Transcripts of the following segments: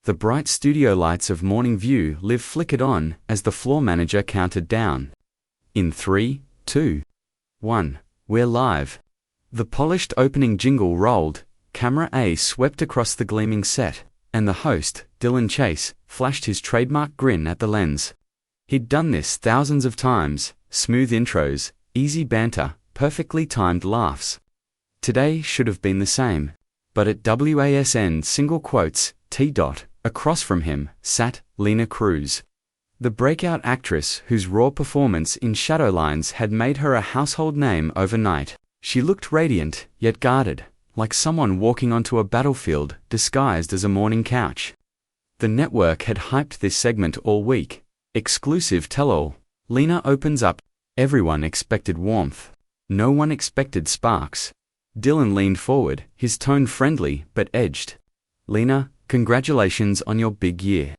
The bright studio lights of Morning View Live flickered on as the floor manager counted down. In 3, 2, 1, we're live. The polished opening jingle rolled, camera A swept across the gleaming set, and the host, Dylan Chase, flashed his trademark grin at the lens. He'd done this thousands of times, smooth intros, easy banter, perfectly timed laughs. Today should have been the same. But at WASN single quotes, T. Across from him sat Lena Cruz, the breakout actress whose raw performance in Shadowlines had made her a household name overnight. She looked radiant, yet guarded, like someone walking onto a battlefield disguised as a morning couch. The network had hyped this segment all week. Exclusive tell-all. Lena opens up. Everyone expected warmth. No one expected sparks. Dylan leaned forward, his tone friendly but edged. Lena, congratulations on your big year.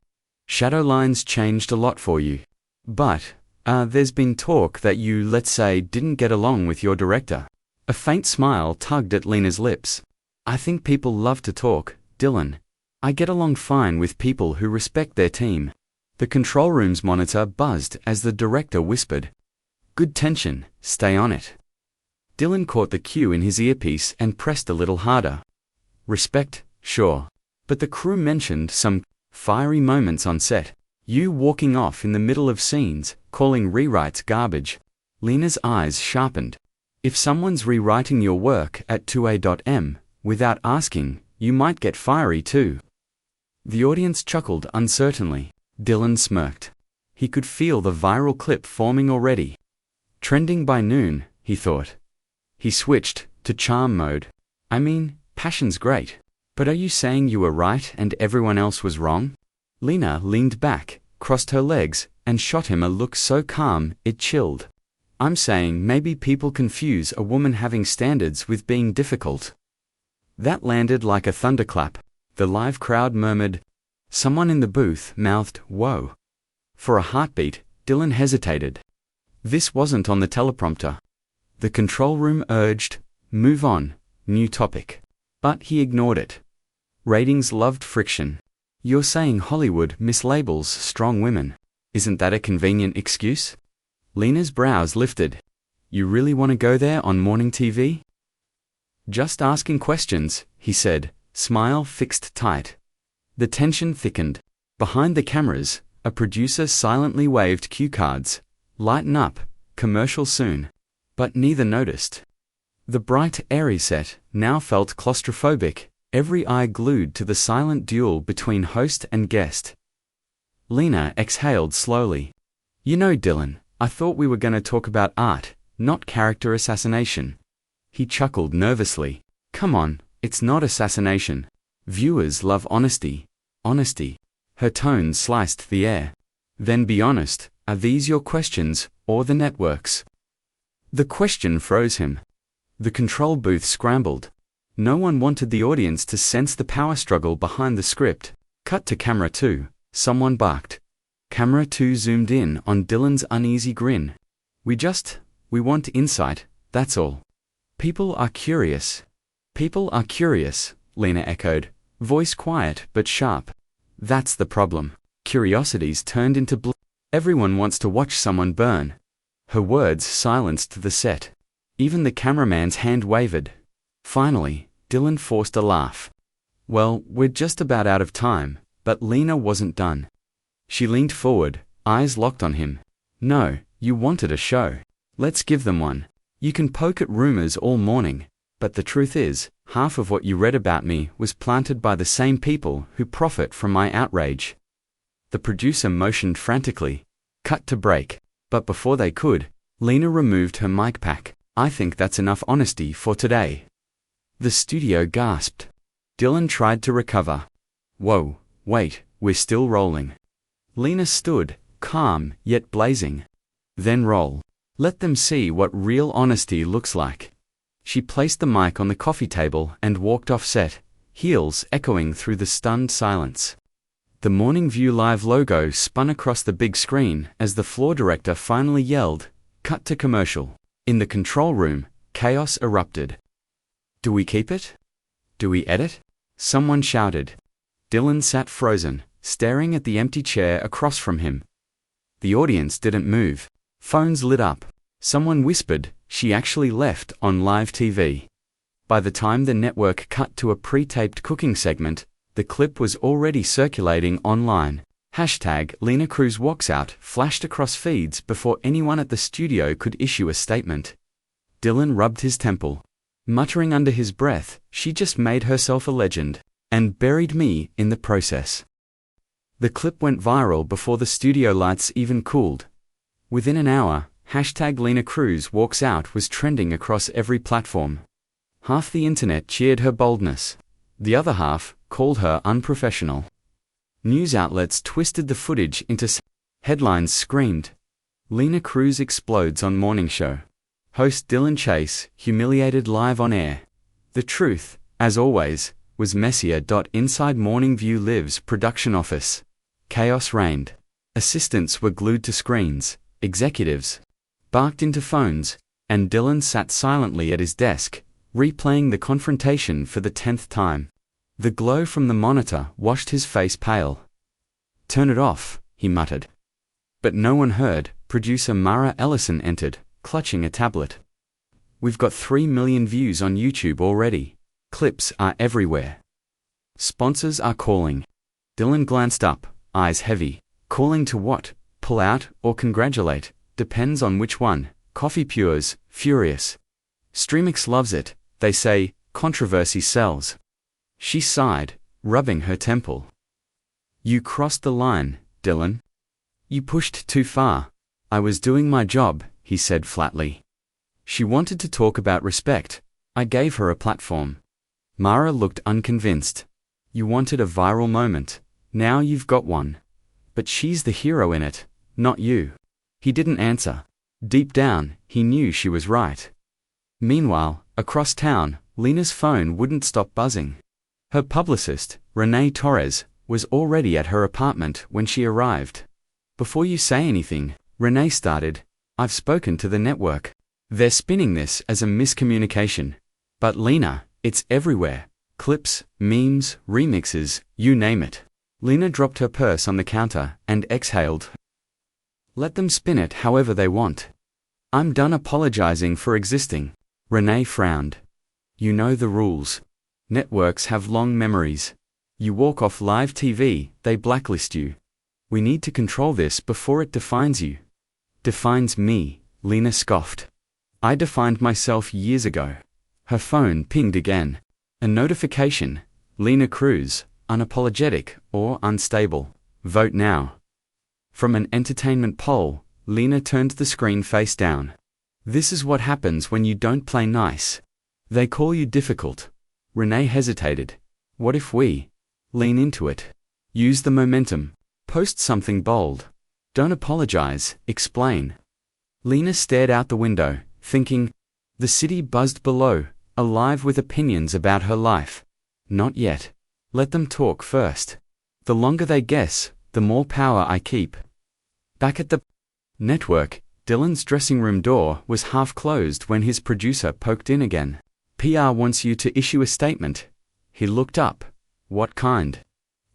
Shadowlines changed a lot for you. But, there's been talk that you, let's say, didn't get along with your director. A faint smile tugged at Lena's lips. I think people love to talk, Dylan. I get along fine with people who respect their team. The control room's monitor buzzed as the director whispered. Good tension, stay on it. Dylan caught the cue in his earpiece and pressed a little harder. Respect, sure. But the crew mentioned some fiery moments on set. You walking off in the middle of scenes, calling rewrites garbage. Lena's eyes sharpened. If someone's rewriting your work at 2A.m, without asking, you might get fiery too. The audience chuckled uncertainly. Dylan smirked. He could feel the viral clip forming already. Trending by noon, he thought. He switched to charm mode. I mean, passion's great. But are you saying you were right and everyone else was wrong? Lena leaned back, crossed her legs, and shot him a look so calm it chilled. I'm saying maybe people confuse a woman having standards with being difficult. That landed like a thunderclap. The live crowd murmured. Someone in the booth mouthed, whoa. For a heartbeat, Dylan hesitated. This wasn't on the teleprompter. The control room urged, move on, new topic. But he ignored it. Ratings loved friction. You're saying Hollywood mislabels strong women. Isn't that a convenient excuse? Lena's brows lifted. You really want to go there on morning TV? Just asking questions, he said, smile fixed tight. The tension thickened. Behind the cameras, a producer silently waved cue cards. Lighten up, commercial soon. But neither noticed. The bright, airy set now felt claustrophobic, every eye glued to the silent duel between host and guest. Lena exhaled slowly. You know, Dylan, I thought we were going to talk about art, not character assassination. He chuckled nervously. Come on, it's not assassination. Viewers love honesty. Honesty. Her tone sliced the air. Then be honest, are these your questions, or the network's? The question froze him. The control booth scrambled. No one wanted the audience to sense the power struggle behind the script. Cut to camera 2. Someone barked. Camera 2 zoomed in on Dylan's uneasy grin. We want insight, that's all. People are curious. People are curious, Lena echoed, voice quiet but sharp. That's the problem. Curiosity's turned into Everyone wants to watch someone burn. Her words silenced the set. Even the cameraman's hand wavered. Finally, Dylan forced a laugh. Well, we're just about out of time, but Lena wasn't done. She leaned forward, eyes locked on him. No, you wanted a show. Let's give them one. You can poke at rumors all morning, but the truth is, half of what you read about me was planted by the same people who profit from my outrage. The producer motioned frantically. Cut to break. But before they could, Lena removed her mic pack. I think that's enough honesty for today. The studio gasped. Dylan tried to recover. Whoa, wait, we're still rolling. Lena stood, calm yet blazing. Then roll. Let them see what real honesty looks like. She placed the mic on the coffee table and walked off set, heels echoing through the stunned silence. The Morning View Live logo spun across the big screen as the floor director finally yelled, cut to commercial. In the control room, chaos erupted. Do we keep it? Do we edit? Someone shouted. Dylan sat frozen, staring at the empty chair across from him. The audience didn't move. Phones lit up. Someone whispered, "She actually left," on live TV. By the time the network cut to a pre-taped cooking segment, the clip was already circulating online. Hashtag Lena Cruz Walkout flashed across feeds before anyone at the studio could issue a statement. Dylan rubbed his temple, muttering under his breath, "She just made herself a legend, and buried me in the process." The clip went viral before the studio lights even cooled. Within an hour, hashtag Lena Cruz Walks Out was trending across every platform. Half the internet cheered her boldness. The other half called her unprofessional. News outlets twisted the footage into headlines screamed, "Lena Cruz explodes on morning show. Host Dylan Chase humiliated live on air." The truth, as always, was messier. Inside Morning View Live's production office, chaos reigned. Assistants were glued to screens, executives barked into phones, and Dylan sat silently at his desk, replaying the confrontation for the 10th time. The glow from the monitor washed his face pale. "Turn it off," he muttered. But no one heard. Producer Mara Ellison entered, clutching a tablet. "We've got 3 million views on YouTube already. Clips are everywhere. Sponsors are calling." Dylan glanced up, eyes heavy. "Calling to what? Pull out or congratulate? Depends on which one." Coffee Pure's furious. "Streamix loves it. They say, controversy sells." She sighed, rubbing her temple. "You crossed the line, Dylan. You pushed too far." "I was doing my job," he said flatly. "She wanted to talk about respect. I gave her a platform." Mara looked unconvinced. "You wanted a viral moment. Now you've got one. But she's the hero in it, not you." He didn't answer. Deep down, he knew she was right. Meanwhile, across town, Lena's phone wouldn't stop buzzing. Her publicist, Renee Torres, was already at her apartment when she arrived. "Before you say anything," Renee started, "I've spoken to the network. They're spinning this as a miscommunication. But Lena, it's everywhere. Clips, memes, remixes, you name it." Lena dropped her purse on the counter and exhaled. "Let them spin it however they want. I'm done apologizing for existing." Renee frowned. "You know the rules. Networks have long memories. You walk off live TV, they blacklist you. We need to control this before it defines you." "Defines me," Lena scoffed. "I defined myself years ago." Her phone pinged again. A notification. "Lena Cruz, unapologetic or unstable. Vote now." From an entertainment poll, Lena turned the screen face down. "This is what happens when you don't play nice. They call you difficult." Renee hesitated. "What if we lean into it? Use the momentum. Post something bold. Don't apologize, explain." Lena stared out the window, thinking. The city buzzed below, alive with opinions about her life. Not yet. Let them talk first. The longer they guess, the more power I keep. Back at the network, Dylan's dressing room door was half closed when his producer poked in again. "PR wants you to issue a statement." He looked up. "What kind?"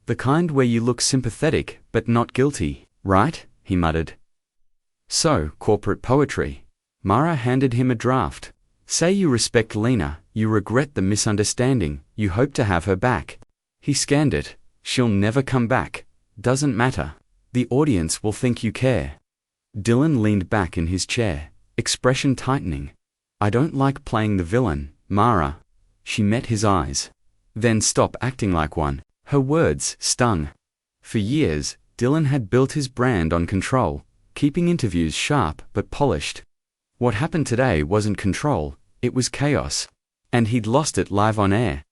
"The kind where you look sympathetic but not guilty, right?" he muttered. "So, corporate poetry." Mara handed him a draft. "Say you respect Lena, you regret the misunderstanding, you hope to have her back." He scanned it. "She'll never come back. Doesn't matter. The audience will think you care." Dylan leaned back in his chair, expression tightening. "I don't like playing the villain, Mara." She met his eyes. "Then stop acting like one." Her words stung. For years, Dylan had built his brand on control, keeping interviews sharp but polished. What happened today wasn't control, it was chaos. And he'd lost it live on air.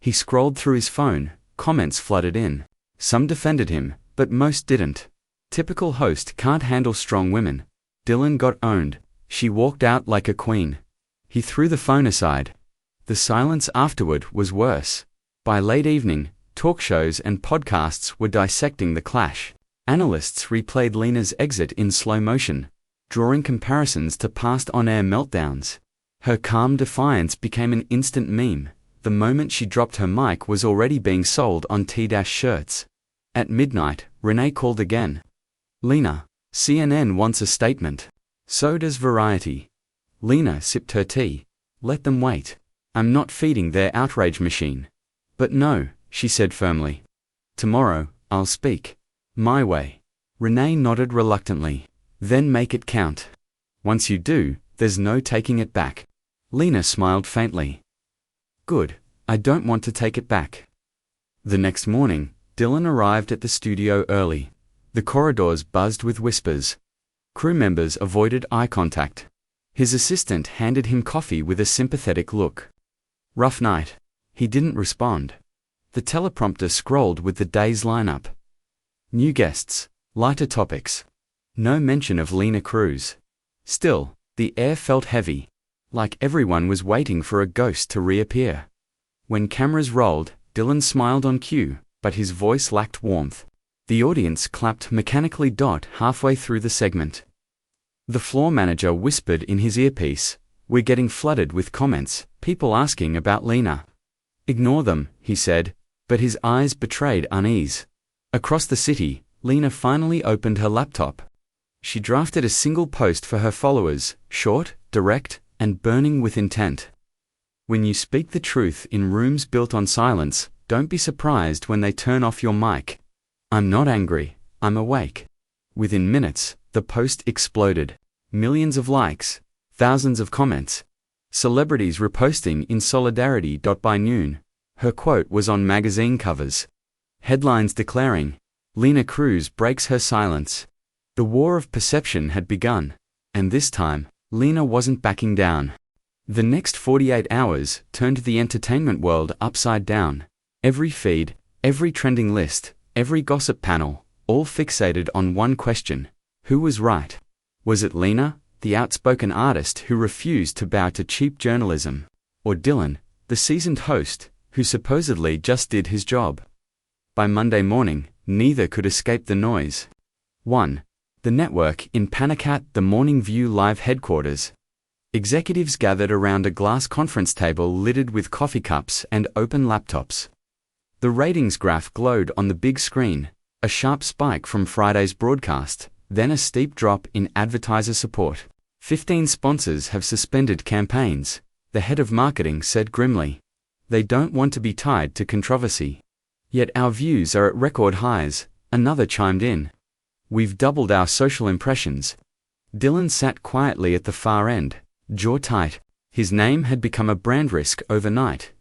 He scrolled through his phone, comments flooded in. Some defended him, but most didn't. Typical host can't handle strong women. Dylan got owned. She walked out like a queen. He threw the phone aside. The silence afterward was worse. By late evening, talk shows and podcasts were dissecting the clash. Analysts replayed Lena's exit in slow motion, drawing comparisons to past on-air meltdowns. Her calm defiance became an instant meme. The moment she dropped her mic was already being sold on T-shirts. At midnight, Renee called again. Lena, CNN wants a statement. So does Variety. Lena sipped her tea. Let them wait. I'm not feeding their outrage machine. But no, she said firmly. Tomorrow, I'll speak. My way. Renee nodded reluctantly. Then make it count. Once you do, there's no taking it back. Lena smiled faintly. Good, I don't want to take it back. The next morning, Dylan arrived at the studio early. The corridors buzzed with whispers. Crew members avoided eye contact. His assistant handed him coffee with a sympathetic look. Rough night. He didn't respond. The teleprompter scrolled with the day's lineup. New guests, lighter topics. No mention of Lena Cruz. Still, the air felt heavy, like everyone was waiting for a ghost to reappear. When cameras rolled, Dylan smiled on cue, but his voice lacked warmth. The audience clapped mechanically. Halfway through the segment. The floor manager whispered in his earpiece, "We're getting flooded with comments, people asking about Lena." "Ignore them," he said, but his eyes betrayed unease. Across the city, Lena finally opened her laptop. She drafted a single post for her followers, short, direct, and burning with intent. When you speak the truth in rooms built on silence, don't be surprised when they turn off your mic. I'm not angry, I'm awake. Within minutes, the post exploded. Millions of likes, thousands of comments. Celebrities reposting in solidarity. By noon, her quote was on magazine covers. Headlines declaring, "Lena Cruz breaks her silence." The war of perception had begun, and this time, Lena wasn't backing down. The next 48 hours turned the entertainment world upside down. Every feed, every trending list, every gossip panel, all fixated on one question: who was right? Was it Lena, the outspoken artist who refused to bow to cheap journalism, or Dylan, the seasoned host, who supposedly just did his job? By Monday morning, neither could escape the noise. 1. The network in panic at the Morning View Live headquarters. Executives gathered around a glass conference table littered with coffee cups and open laptops. The ratings graph glowed on the big screen, a sharp spike from Friday's broadcast, then a steep drop in advertiser support. 15 sponsors have suspended campaigns, the head of marketing said grimly. They don't want to be tied to controversy. Yet our views are at record highs, another chimed in. We've doubled our social impressions. Dylan sat quietly at the far end, jaw tight. His name had become a brand risk overnight.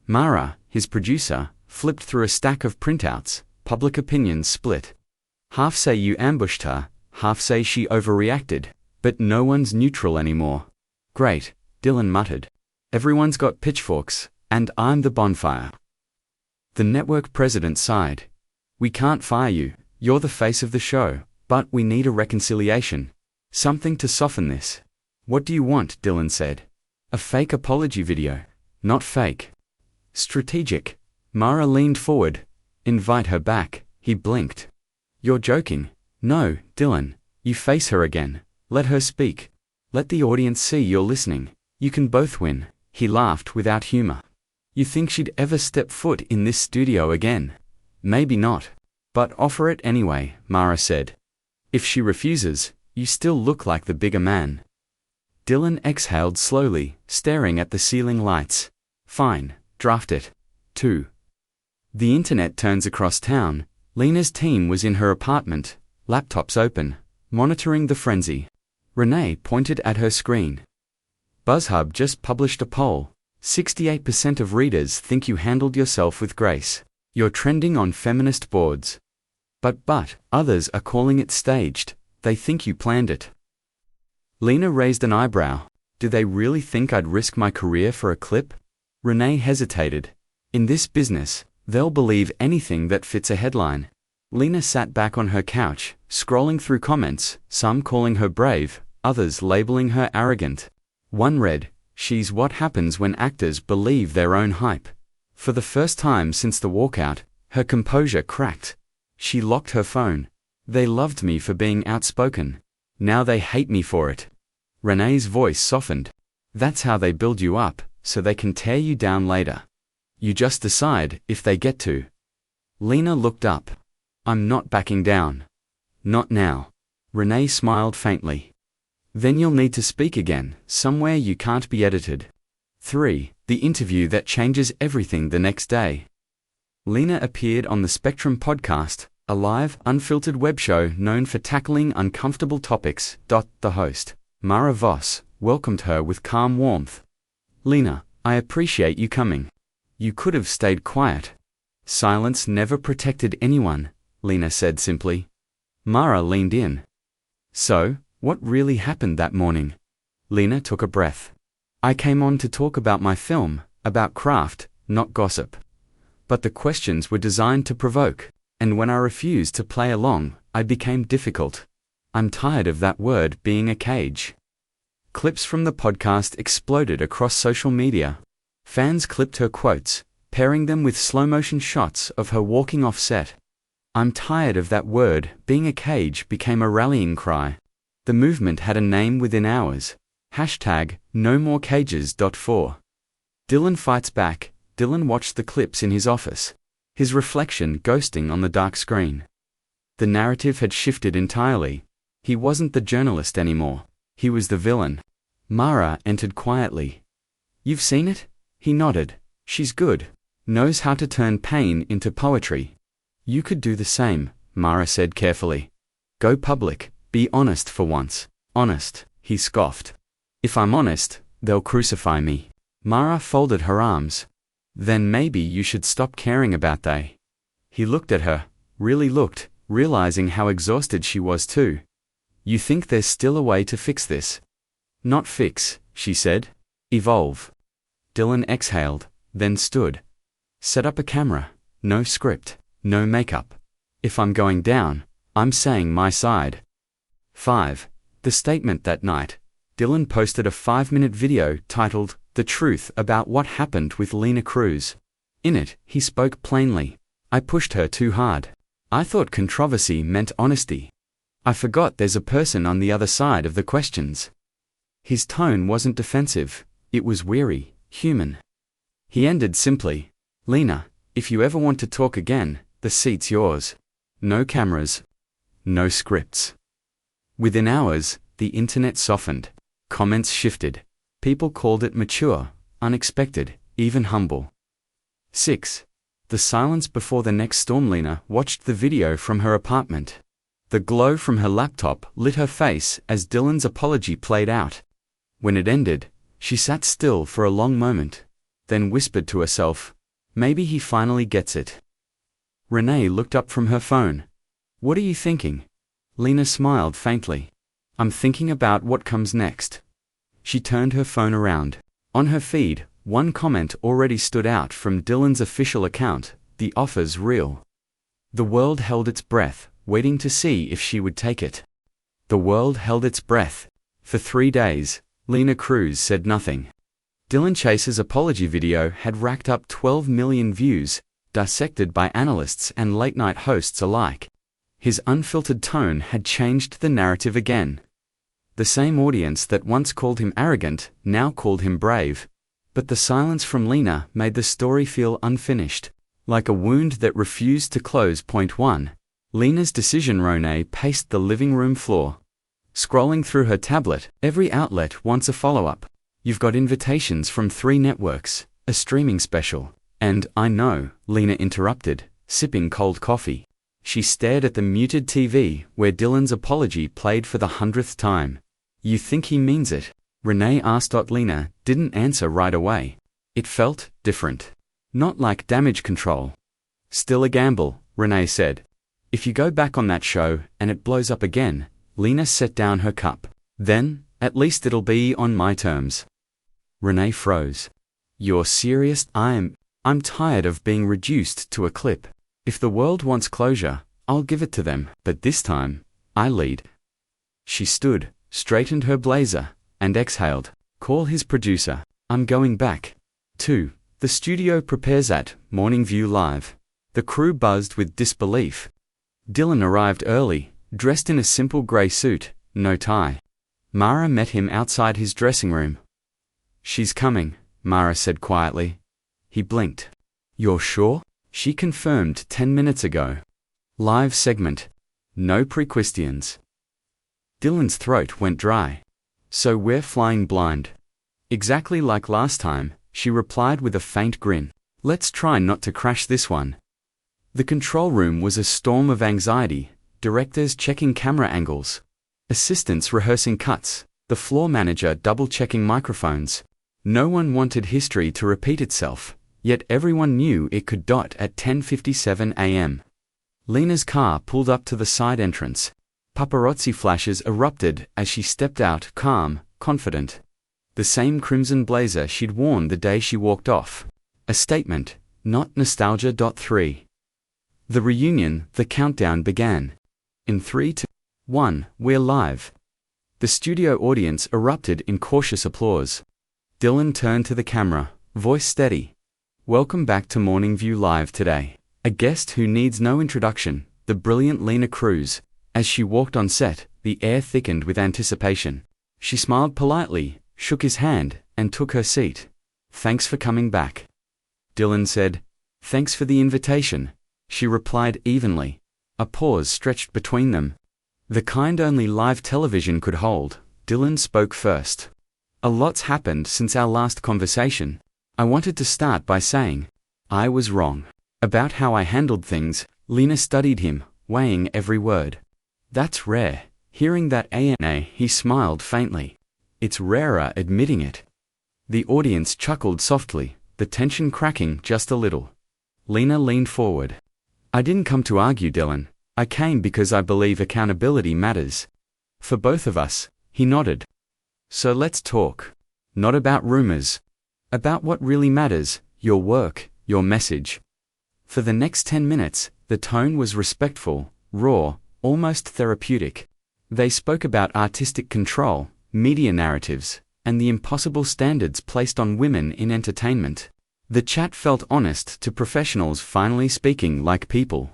Mara, his producer, flipped through a stack of printouts, public opinions split. Half say you ambushed her, half say she overreacted, but no one's neutral anymore. Great, Dylan muttered. Everyone's got pitchforks, and I'm the bonfire. The network president sighed. We can't fire you, you're the face of the show, but we need a reconciliation. Something to soften this. What do you want? Dylan said. A fake apology video. Not fake. Strategic. Mara leaned forward. Invite her back, he blinked. You're joking. No, Dylan, you face her again. Let her speak. Let the audience see you're listening. You can both win. He laughed without humor. You think she'd ever step foot in this studio again? Maybe not. But offer it anyway, Mara said. If she refuses, you still look like the bigger man. Dylan exhaled slowly, staring at the ceiling lights. Fine, draft it. 2. The internet turns across town. Lena's team was in her apartment, laptops open, monitoring the frenzy. Renee pointed at her screen. BuzzHub just published a poll. 68% of readers think you handled yourself with grace. You're trending on feminist boards. But others are calling it staged. They think you planned it. Lena raised an eyebrow. Do they really think I'd risk my career for a clip? Renee hesitated. In this business, they'll believe anything that fits a headline. Lena sat back on her couch, scrolling through comments, some calling her brave, others labeling her arrogant. One read, "She's what happens when actors believe their own hype." For the first time since the walkout, her composure cracked. She locked her phone. They loved me for being outspoken. Now they hate me for it. Renee's voice softened. That's how they build you up, so they can tear you down later. You just decide if they get to. Lena looked up. I'm not backing down. Not now. Renee smiled faintly. Then you'll need to speak again, somewhere you can't be edited. 3. The interview that changes everything the next day. Lena appeared on the Spectrum podcast, a live, unfiltered web show known for tackling uncomfortable topics. The host, Mara Voss, welcomed her with calm warmth. Lena, I appreciate you coming. You could have stayed quiet. Silence never protected anyone, Lena said simply. Mara leaned in. So, what really happened that morning? Lena took a breath. I came on to talk about my film, about craft, not gossip. But the questions were designed to provoke, and when I refused to play along, I became difficult. I'm tired of that word being a cage. Clips from the podcast exploded across social media. Fans clipped her quotes, pairing them with slow-motion shots of her walking off set. I'm tired of that word being a cage became a rallying cry. The movement had a name within hours. #NoMoreCages.4. Dylan fights back. Dylan watched the clips in his office, his reflection ghosting on the dark screen. The narrative had shifted entirely. He wasn't the journalist anymore. He was the villain. Mara entered quietly. You've seen it? He nodded. She's good. Knows how to turn pain into poetry. You could do the same, Mara said carefully. Go public. Be honest for once. Honest, he scoffed. If I'm honest, they'll crucify me. Mara folded her arms. Then maybe you should stop caring about they. He looked at her, really looked, realizing how exhausted she was too. You think there's still a way to fix this? Not fix, she said. Evolve. Dylan exhaled, then stood. Set up a camera. No script, no makeup. If I'm going down, I'm saying my side. 5. The statement that night. Dylan posted a 5-minute video titled, The Truth About What Happened with Lena Cruz. In it, he spoke plainly. I pushed her too hard. I thought controversy meant honesty. I forgot there's a person on the other side of the questions. His tone wasn't defensive, it was weary, human. He ended simply, Lena, if you ever want to talk again, the seat's yours. No cameras. No scripts. Within hours, the internet softened. Comments shifted. People called it mature, unexpected, even humble. 6. The silence before the next storm. Lena watched the video from her apartment. The glow from her laptop lit her face as Dylan's apology played out. When it ended, she sat still for a long moment, then whispered to herself, maybe he finally gets it. Renee looked up from her phone. What are you thinking? Lena smiled faintly. I'm thinking about what comes next. She turned her phone around. On her feed, one comment already stood out from Dylan's official account, the offer's real. The world held its breath, waiting to see if she would take it. The world held its breath. For 3 days, Lena Cruz said nothing. Dylan Chase's apology video had racked up 12 million views, dissected by analysts and late-night hosts alike. His unfiltered tone had changed the narrative again. The same audience that once called him arrogant, now called him brave. But the silence from Lena made the story feel unfinished, like a wound that refused to close. 1. Lena's decision. Renee paced the living room floor. Scrolling through her tablet, every outlet wants a follow-up. You've got invitations from 3 networks, a streaming special, and, I know, Lena interrupted, sipping cold coffee. She stared at the muted TV, where Dylan's apology played for the 100th time. You think he means it? Renee asked. Lena didn't answer right away. It felt different. Not like damage control. Still a gamble, Renee said. If you go back on that show, and it blows up again, Lena set down her cup. Then, at least it'll be on my terms. Renee froze. You're serious? I'm tired of being reduced to a clip. If the world wants closure, I'll give it to them, but this time, I lead. She stood, straightened her blazer, and exhaled. Call his producer. I'm going back. 2. The studio prepares at Morning View Live. The crew buzzed with disbelief. Dylan arrived early, dressed in a simple grey suit, no tie. Mara met him outside his dressing room. She's coming, Mara said quietly. He blinked. You're sure? She confirmed 10 minutes ago. Live segment. No pre-questions. Dylan's throat went dry. So we're flying blind. Exactly like last time, she replied with a faint grin. Let's try not to crash this one. The control room was a storm of anxiety, directors checking camera angles, assistants rehearsing cuts, the floor manager double-checking microphones. No one wanted history to repeat itself, yet everyone knew it could. At 10:57 a.m. Lena's car pulled up to the side entrance. Paparazzi flashes erupted as she stepped out, calm, confident. The same crimson blazer she'd worn the day she walked off. A statement, not nostalgia. 3. The reunion, the countdown began. In 3, 2, 1, we're live. The studio audience erupted in cautious applause. Dylan turned to the camera, voice steady. Welcome back to Morning View Live today. A guest who needs no introduction, the brilliant Lena Cruz. As she walked on set, the air thickened with anticipation. She smiled politely, shook his hand, and took her seat. Thanks for coming back. Dylan said. Thanks for the invitation. She replied evenly. A pause stretched between them. The kind only live television could hold. Dylan spoke first. A lot's happened since our last conversation. I wanted to start by saying, I was wrong. About how I handled things. Lena studied him, weighing every word. That's rare. Hearing that ANA, he smiled faintly. It's rarer admitting it. The audience chuckled softly, the tension cracking just a little. Lena leaned forward. I didn't come to argue, Dylan. I came because I believe accountability matters. For both of us. He nodded. So let's talk. Not about rumors. About what really matters, your work, your message. For the next 10 minutes, the tone was respectful, raw, almost therapeutic. They spoke about artistic control, media narratives, and the impossible standards placed on women in entertainment. The chat felt honest to professionals finally speaking like people.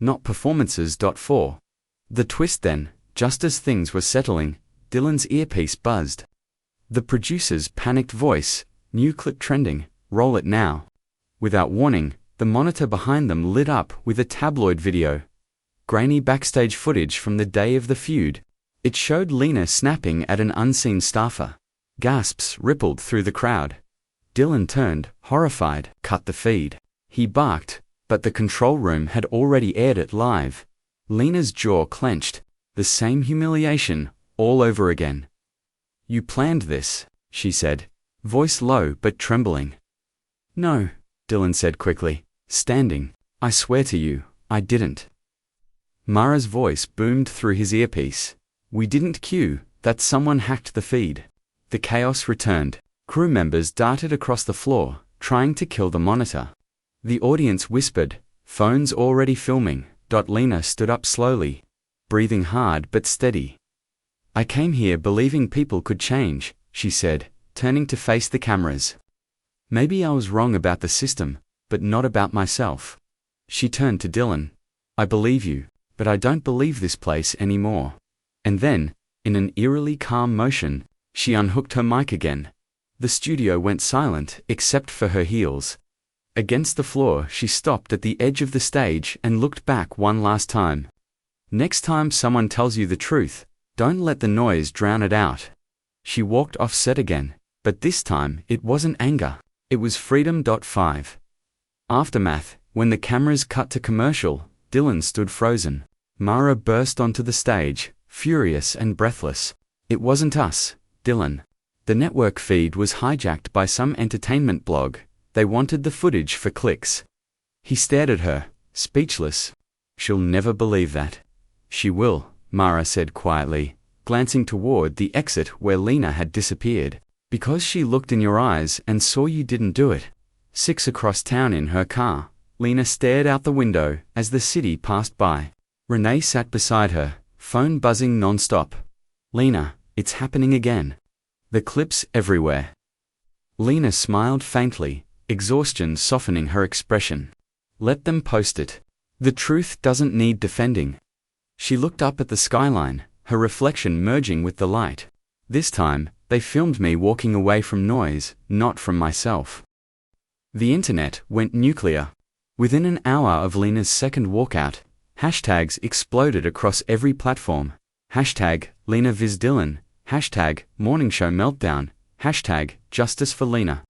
Not performances. 4. The twist then, just as things were settling, Dylan's earpiece buzzed. The producer's panicked voice, new clip trending, roll it now. Without warning, the monitor behind them lit up with a tabloid video. Grainy backstage footage from the day of the feud. It showed Lena snapping at an unseen staffer. Gasps rippled through the crowd. Dylan turned, horrified, cut the feed. He barked, but the control room had already aired it live. Lena's jaw clenched. The same humiliation, all over again. You planned this, she said, voice low but trembling. No, Dylan said quickly, standing. I swear to you, I didn't. Mara's voice boomed through his earpiece. We didn't cue that someone hacked the feed. The chaos returned. Crew members darted across the floor, trying to kill the monitor. The audience whispered, phones already filming. Lena stood up slowly, breathing hard but steady. I came here believing people could change, she said, turning to face the cameras. Maybe I was wrong about the system, but not about myself. She turned to Dylan. I believe you, but I don't believe this place anymore. And then, in an eerily calm motion, she unhooked her mic again. The studio went silent except for her heels. Against the floor, she stopped at the edge of the stage and looked back one last time. Next time someone tells you the truth, don't let the noise drown it out. She walked off set again, but this time it wasn't anger. It was freedom. 5. Aftermath. When the cameras cut to commercial, Dylan stood frozen. Mara burst onto the stage, furious and breathless. It wasn't us, Dylan. The network feed was hijacked by some entertainment blog. They wanted the footage for clicks. He stared at her, speechless. She'll never believe that. She will, Mara said quietly, glancing toward the exit where Lena had disappeared. Because she looked in your eyes and saw you didn't do it. 6 across town in her car, Lena stared out the window as the city passed by. Renee sat beside her, phone buzzing non-stop. Lena, it's happening again. The clips everywhere. Lena smiled faintly, exhaustion softening her expression. Let them post it. The truth doesn't need defending. She looked up at the skyline, her reflection merging with the light. This time, they filmed me walking away from noise, not from myself. The internet went nuclear. Within an hour of Lena's second walkout, hashtags exploded across every platform. Hashtag Lena vs Dylan, hashtag Morning Show Meltdown, hashtag Justice for Lena.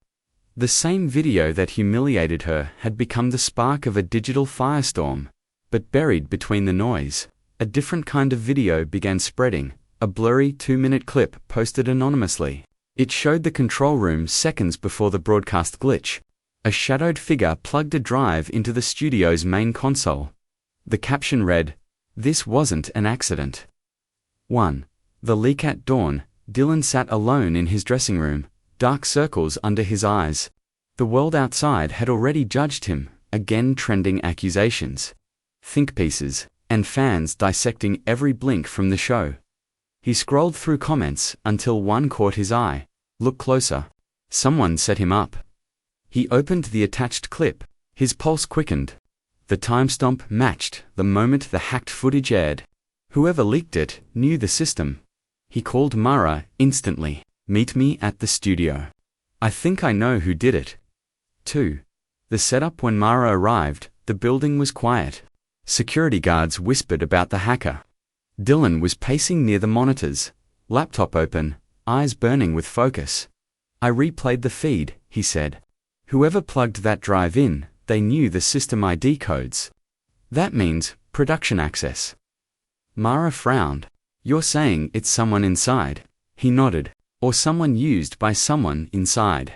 The same video that humiliated her had become the spark of a digital firestorm. But buried between the noise, a different kind of video began spreading, a blurry 2-minute clip posted anonymously. It showed the control room seconds before the broadcast glitch. A shadowed figure plugged a drive into the studio's main console. The caption read, "This wasn't an accident." 1. The leak at dawn. Dylan sat alone in his dressing room, dark circles under his eyes. The world outside had already judged him, again trending accusations, think pieces, and fans dissecting every blink from the show. He scrolled through comments until one caught his eye. Look closer. Someone set him up. He opened the attached clip. His pulse quickened. The timestamp matched the moment the hacked footage aired. Whoever leaked it knew the system. He called Mara instantly. "Meet me at the studio. I think I know who did it." 2. The setup. When Mara arrived, the building was quiet. Security guards whispered about the hacker. Dylan was pacing near the monitors, laptop open, eyes burning with focus. "I replayed the feed," he said. "Whoever plugged that drive in, they knew the system ID codes. That means production access." Mara frowned. "You're saying it's someone inside?" He nodded. "Or someone used by someone inside."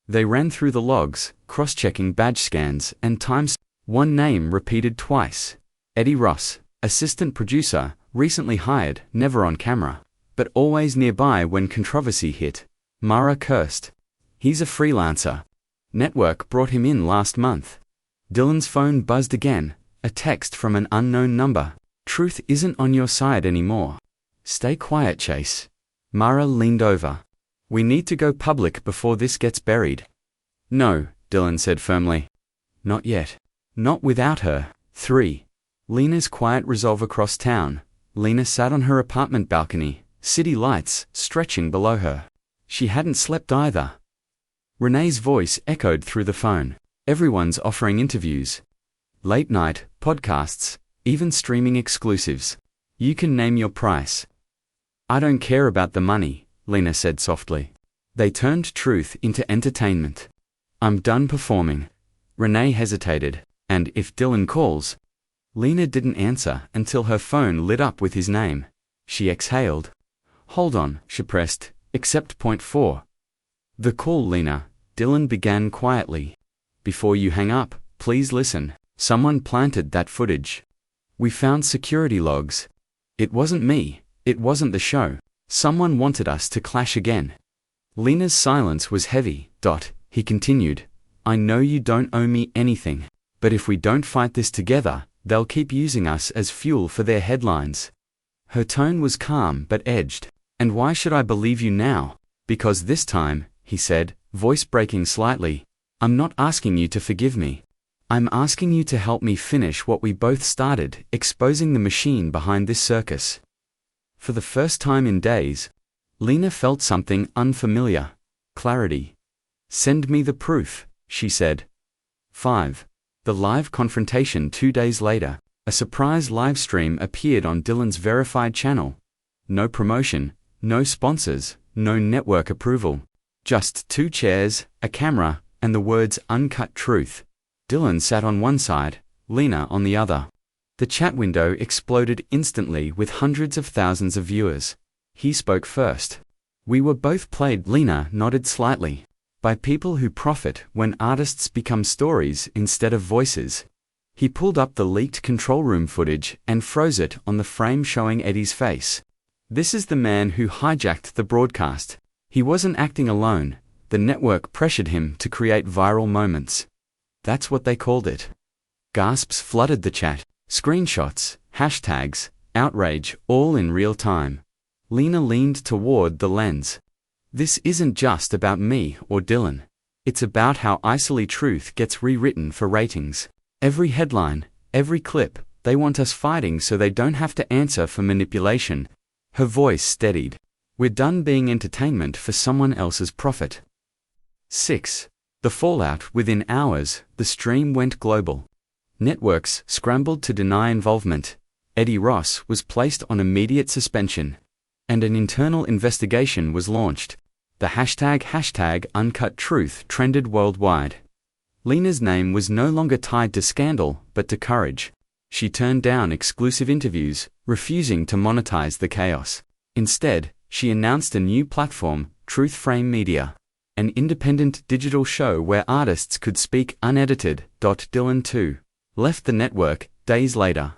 They ran through the logs, cross-checking badge scans and times. One name repeated twice. Eddie Ross, assistant producer, recently hired, never on camera, but always nearby when controversy hit. Mara cursed. "He's a freelancer. Network brought him in last month." Dylan's phone buzzed again, a text from an unknown number. "Truth isn't on your side anymore. Stay quiet, Chase." Mara leaned over. "We need to go public before this gets buried." "No," Dylan said firmly. "Not yet. Not without her." 3. Lena's quiet resolve. Across town, Lena sat on her apartment balcony, city lights stretching below her. She hadn't slept either. Renee's voice echoed through the phone. "Everyone's offering interviews. Late night, podcasts, even streaming exclusives. You can name your price." "I don't care about the money," Lena said softly. "They turned truth into entertainment. I'm done performing." Renee hesitated. "And if Dylan calls?" Lena didn't answer until her phone lit up with his name. She exhaled. "Hold on," she pressed. "Except point 4. "The call, Lena," Dylan began quietly. "Before you hang up, please listen. Someone planted that footage. We found security logs. It wasn't me. It wasn't the show. Someone wanted us to clash again." Lena's silence was heavy. He continued. "I know you don't owe me anything, but if we don't fight this together, they'll keep using us as fuel for their headlines." Her tone was calm but edged. "And why should I believe you now?" "Because this time," he said, voice breaking slightly, "I'm not asking you to forgive me. I'm asking you to help me finish what we both started, exposing the machine behind this circus." For the first time in days, Lena felt something unfamiliar. Clarity. "Send me the proof," she said. 5. The live confrontation. 2 days later, a surprise livestream appeared on Dylan's verified channel. No promotion, no sponsors, no network approval. Just 2 chairs, a camera, and the words "Uncut Truth." Dylan sat on one side, Lena on the other. The chat window exploded instantly with hundreds of thousands of viewers. He spoke first. "We were both played," Lena nodded slightly, "by people who profit when artists become stories instead of voices." He pulled up the leaked control room footage and froze it on the frame showing Eddie's face. "This is the man who hijacked the broadcast. He wasn't acting alone. The network pressured him to create viral moments. That's what they called it." Gasps flooded the chat. Screenshots, hashtags, outrage, all in real time. Lena leaned toward the lens. "This isn't just about me or Dylan. It's about how easily truth gets rewritten for ratings. Every headline, every clip, they want us fighting so they don't have to answer for manipulation." Her voice steadied. "We're done being entertainment for someone else's profit." 6. The fallout: within hours, the stream went global. Networks scrambled to deny involvement. Eddie Ross was placed on immediate suspension, and an internal investigation was launched. The hashtag Uncut Truth trended worldwide. Lena's name was no longer tied to scandal, but to courage. She turned down exclusive interviews, refusing to monetize the chaos. Instead, she announced a new platform, Truth Frame Media, an independent digital show where artists could speak unedited. Dylan, too, left the network days later.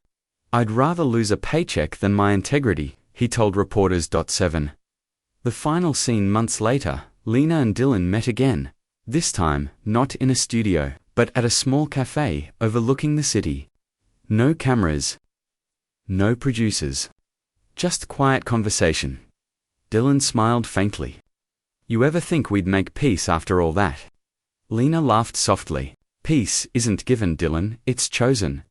"I'd rather lose a paycheck than my integrity," he told reporters. 7. The final scene: months later, Lena and Dylan met again, this time not in a studio, but at a small cafe overlooking the city. No cameras, no producers, just quiet conversation. Dylan smiled faintly. "You ever think we'd make peace after all that?" Lena laughed softly. "Peace isn't given, Dylan, it's chosen."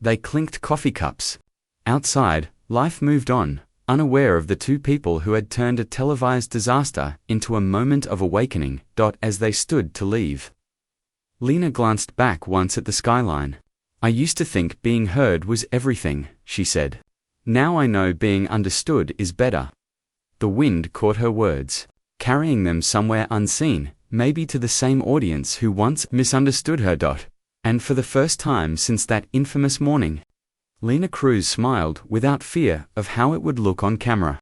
They clinked coffee cups. Outside, life moved on, unaware of the two people who had turned a televised disaster into a moment of awakening. As they stood to leave, Lena glanced back once at the skyline. "I used to think being heard was everything," she said. "Now I know being understood is better." The wind caught her words, carrying them somewhere unseen, maybe to the same audience who once misunderstood her. And for the first time since that infamous morning, Lena Cruz smiled without fear of how it would look on camera.